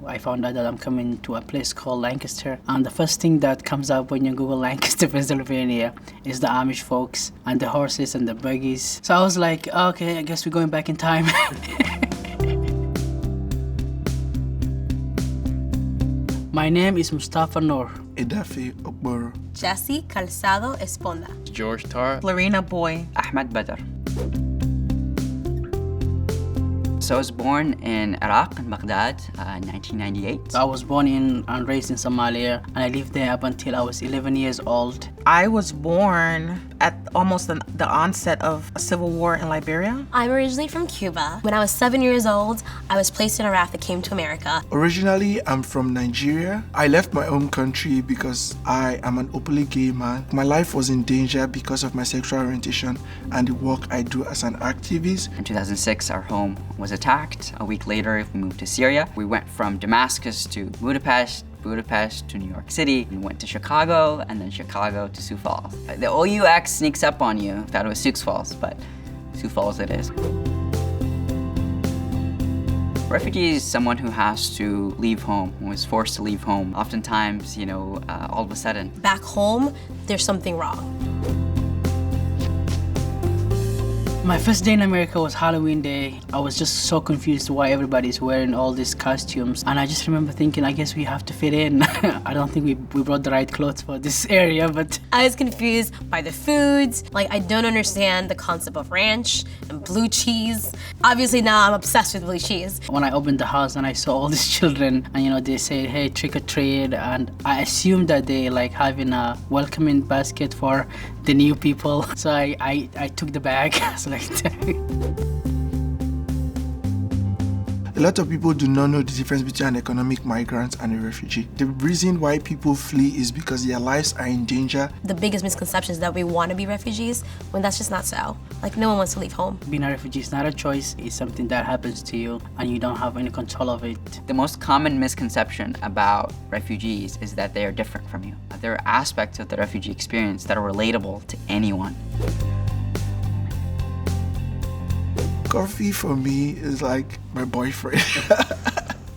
I found out that I'm coming to a place called Lancaster. And the first thing that comes up when you Google Lancaster, Pennsylvania is the Amish folks and the horses and the buggies. So I was like, okay, I guess we're going back in time. My name is Mustafa Noor. Edafe Okboro. Jessie Calzado Esponda. George Tar. Lorena Boy. Ahmed Badr. So I was born in Iraq, in Baghdad, in 1998. I was born in and raised in Somalia, and I lived there up until I was 11 years old. I was born at almost the onset of a civil war in Liberia. I'm originally from Cuba. When I was 7 years old, I was placed in a raft that came to America. Originally, I'm from Nigeria. I left my home country because I am an openly gay man. My life was in danger because of my sexual orientation and the work I do as an activist. In 2006, our home was attacked. A week later, we moved to Syria. We went from Damascus to Budapest to New York City. We went to Chicago, and then Chicago to Sioux Falls. The OUX sneaks up on you. I thought it was Sioux Falls, but Sioux Falls it is. Refugee is someone who has to leave home, who is forced to leave home. Oftentimes, all of a sudden. Back home, there's something wrong. My first day in America was Halloween day. I was just so confused why everybody's wearing all these costumes. And I just remember thinking, I guess we have to fit in. I don't think we brought the right clothes for this area, but... I was confused by the foods. I don't understand the concept of ranch and blue cheese. Obviously now I'm obsessed with blue cheese. When I opened the house and I saw all these children and they say, hey, trick or treat, and I assumed that they having a welcoming basket for the new people. So I took the bag. So a lot of people do not know the difference between an economic migrant and a refugee. The reason why people flee is because their lives are in danger. The biggest misconception is that we want to be refugees, when that's just not so. No one wants to leave home. Being a refugee is not a choice. It's something that happens to you and you don't have any control of it. The most common misconception about refugees is that they are different from you. There are aspects of the refugee experience that are relatable to anyone. Coffee for me is like my boyfriend.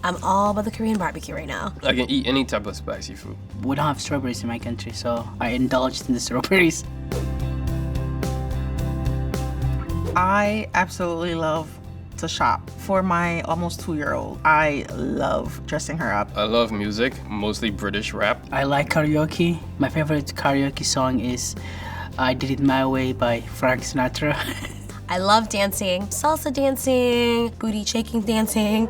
I'm all about the Korean barbecue right now. I can eat any type of spicy food. We don't have strawberries in my country, so I indulged in the strawberries. I absolutely love to shop. For my almost 2-year-old, I love dressing her up. I love music, mostly British rap. I like karaoke. My favorite karaoke song is I Did It My Way by Frank Sinatra. I love dancing, salsa dancing, booty shaking dancing.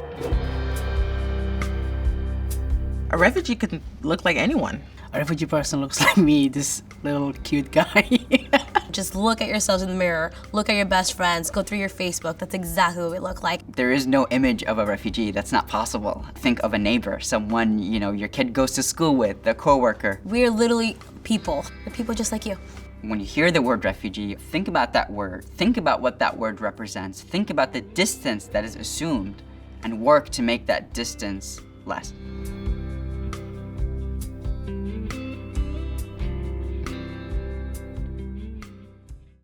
A refugee could look like anyone. A refugee person looks like me, this little cute guy. Just look at yourselves in the mirror, look at your best friends, go through your Facebook. That's exactly what we look like. There is no image of a refugee. That's not possible. Think of a neighbor, someone, your kid goes to school with, a coworker. We're literally people. We're people just like you. When you hear the word refugee, think about that word. Think about what that word represents. Think about the distance that is assumed and work to make that distance less.